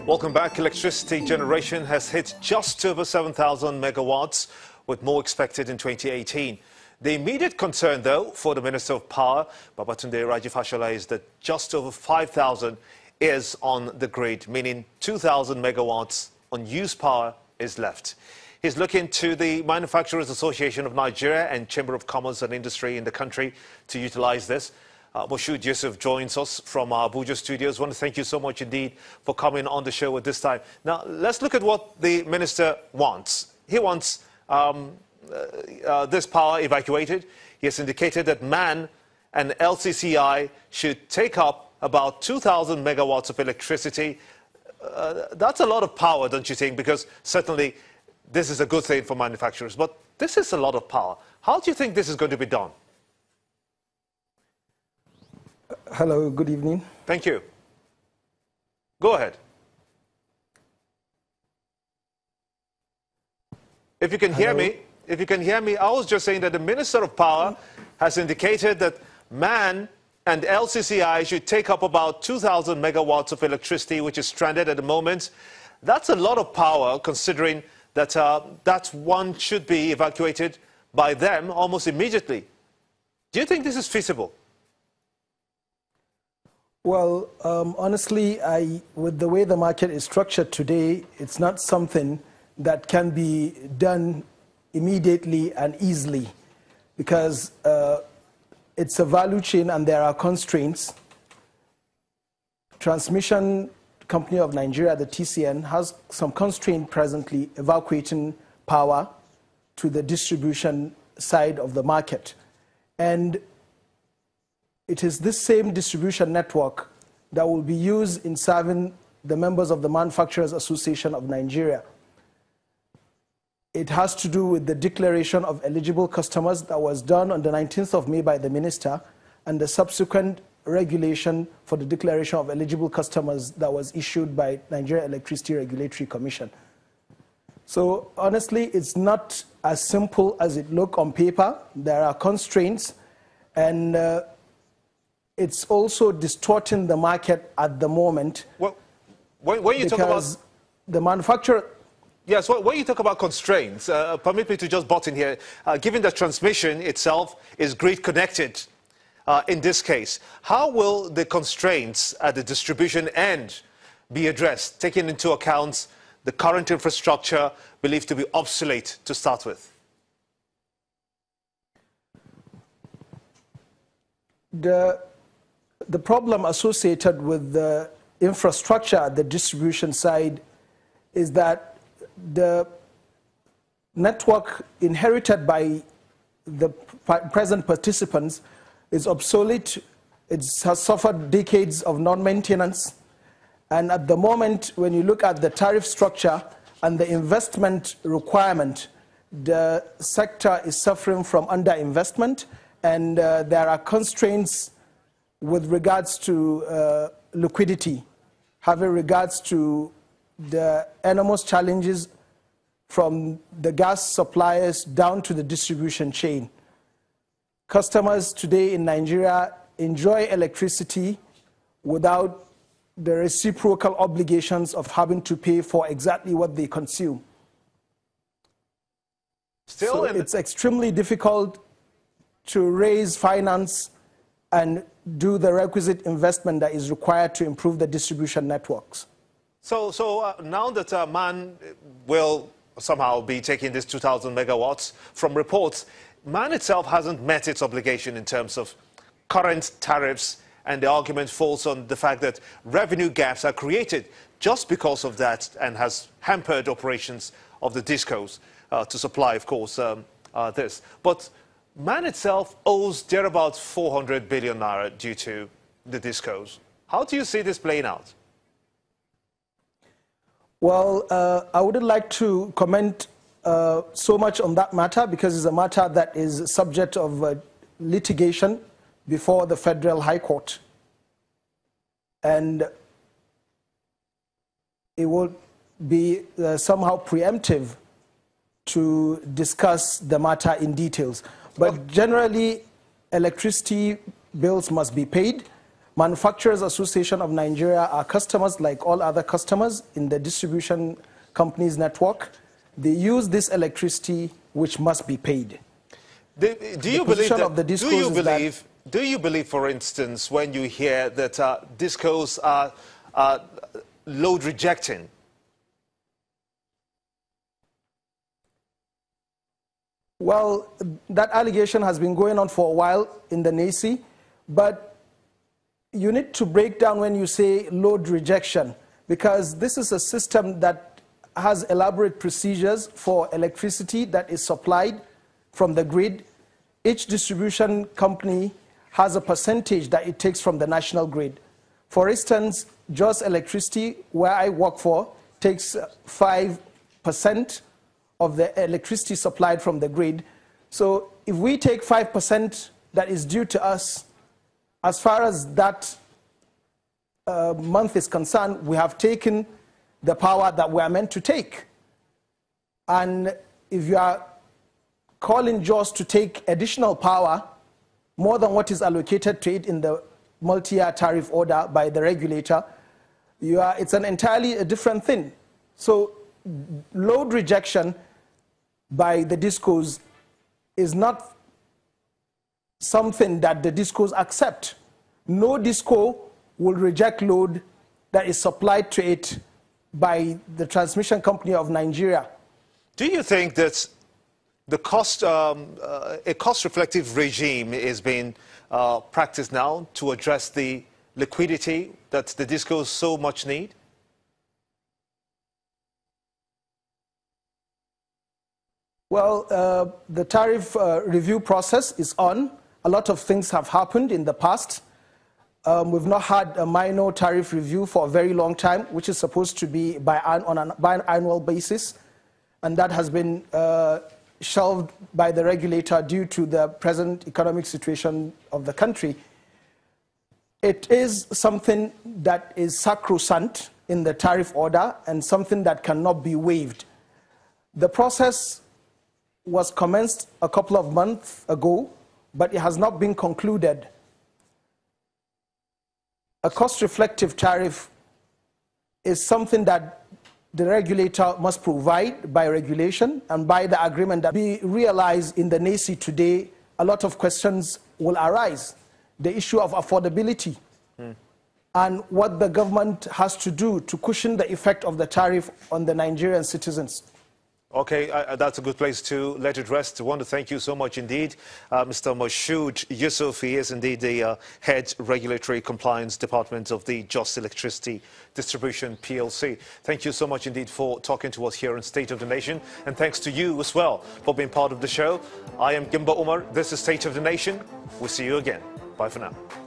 Welcome back. Electricity generation has hit just over 7,000 megawatts, with more expected in 2018. The immediate concern, though, for the Minister of Power, Babatunde Raji-Fashola, is that just over 5,000 is on the grid, meaning 2,000 megawatts unused power is left. He's looking to the Manufacturers Association of Nigeria and Chamber of Commerce and Industry in the country to utilize this. Moshood Yusuf joins us from our Abuja studios. I want to thank you so much indeed for coming on the show at this time. Now, let's look at what the minister wants. He wants this power evacuated. He has indicated that MAN and LCCI should take up about 2,000 megawatts of electricity. That's a lot of power, don't you think? Because certainly this is a good thing for manufacturers, but this is a lot of power. How do you think this is going to be done? Hello, good evening. Thank you. Go ahead. If you can hear me, I was just saying that the Minister of Power has indicated that MAN and LCCI should take up about 2,000 megawatts of electricity, which is stranded at the moment. That's a lot of power, considering that that one should be evacuated by them almost immediately. Do you think this is feasible? Well, honestly, with the way the market is structured today, it's not something that can be done immediately and easily, because it's a value chain and there are constraints. Transmission Company of Nigeria, the TCN, has some constraint presently evacuating power to the distribution side of the market. And it is this same distribution network that will be used in serving the members of the Manufacturers Association of Nigeria. It has to do with the declaration of eligible customers that was done on the 19th of May by the minister, and the subsequent regulation for the declaration of eligible customers that was issued by Nigeria Electricity Regulatory Commission. So honestly, it's not as simple as it looks on paper. There are constraints, and it's also distorting the market at the moment. Well, when you talk about the manufacturer. Yes, when you talk about constraints, permit me to just butt in here. Given that transmission itself is grid connected in this case, how will the constraints at the distribution end be addressed, taking into account the current infrastructure believed to be obsolete to start with? The problem associated with the infrastructure at the distribution side is that the network inherited by the present participants is obsolete. It has suffered decades of non-maintenance. And at the moment, when you look at the tariff structure and the investment requirement, the sector is suffering from underinvestment, and there are constraints with regards to liquidity, having regards to the enormous challenges from the gas suppliers down to the distribution chain. Customers today in Nigeria enjoy electricity without the reciprocal obligations of having to pay for exactly what they consume. So it's extremely difficult to raise finance and do the requisite investment that is required to improve the distribution networks. So now that MAN will somehow be taking this 2,000 megawatts, from reports, MAN itself hasn't met its obligation in terms of current tariffs, and the argument falls on the fact that revenue gaps are created just because of that, and has hampered operations of the discos to supply, of course, this. But MAN itself owes thereabouts 400 billion naira due to the discos. How do you see this playing out? Well, I wouldn't like to comment so much on that matter, because it's a matter that is subject of litigation before the Federal High Court. And it would be somehow preemptive to discuss the matter in details. But generally, electricity bills must be paid. Manufacturers Association of Nigeria are customers like all other customers in the distribution company's network. They use this electricity which must be paid. Do you believe, for instance, when you hear that discos are load rejecting? Well, that allegation has been going on for a while in the NACI, but you need to break down when you say load rejection, because this is a system that has elaborate procedures for electricity that is supplied from the grid. Each distribution company has a percentage that it takes from the national grid. For instance, Jos Electricity, where I work for, takes 5% of the electricity supplied from the grid. So if we take 5% that is due to us, as far as that month is concerned, we have taken the power that we are meant to take. And if you are calling Jos to take additional power, more than what is allocated to it in the multi-year tariff order by the regulator, it's an entirely different thing. So load rejection by the discos is not something that the discos accept. No disco will reject load that is supplied to it by the transmission company of Nigeria. Do you think that the a cost-reflective regime is being practiced now to address the liquidity that the discos so much need? Well, the tariff review process is on. A lot of things have happened in the past. We've not had a minor tariff review for a very long time, which is supposed to be on an biannual basis. And that has been shelved by the regulator due to the present economic situation of the country. It is something that is sacrosanct in the tariff order and something that cannot be waived. The process was commenced a couple of months ago, but it has not been concluded. A cost-reflective tariff is something that the regulator must provide by regulation and by the agreement that be realized in the NACI today. A lot of questions will arise. The issue of affordability and what the government has to do to cushion the effect of the tariff on the Nigerian citizens. Okay, that's a good place to let it rest. I want to thank you so much indeed, Mr. Moshood Yusuf. He is indeed the Head Regulatory Compliance Department of the Jos Electricity Distribution PLC. Thank you so much indeed for talking to us here on State of the Nation, and thanks to you as well for being part of the show. I am Gimba Umar. This is State of the Nation. We'll see you again. Bye for now.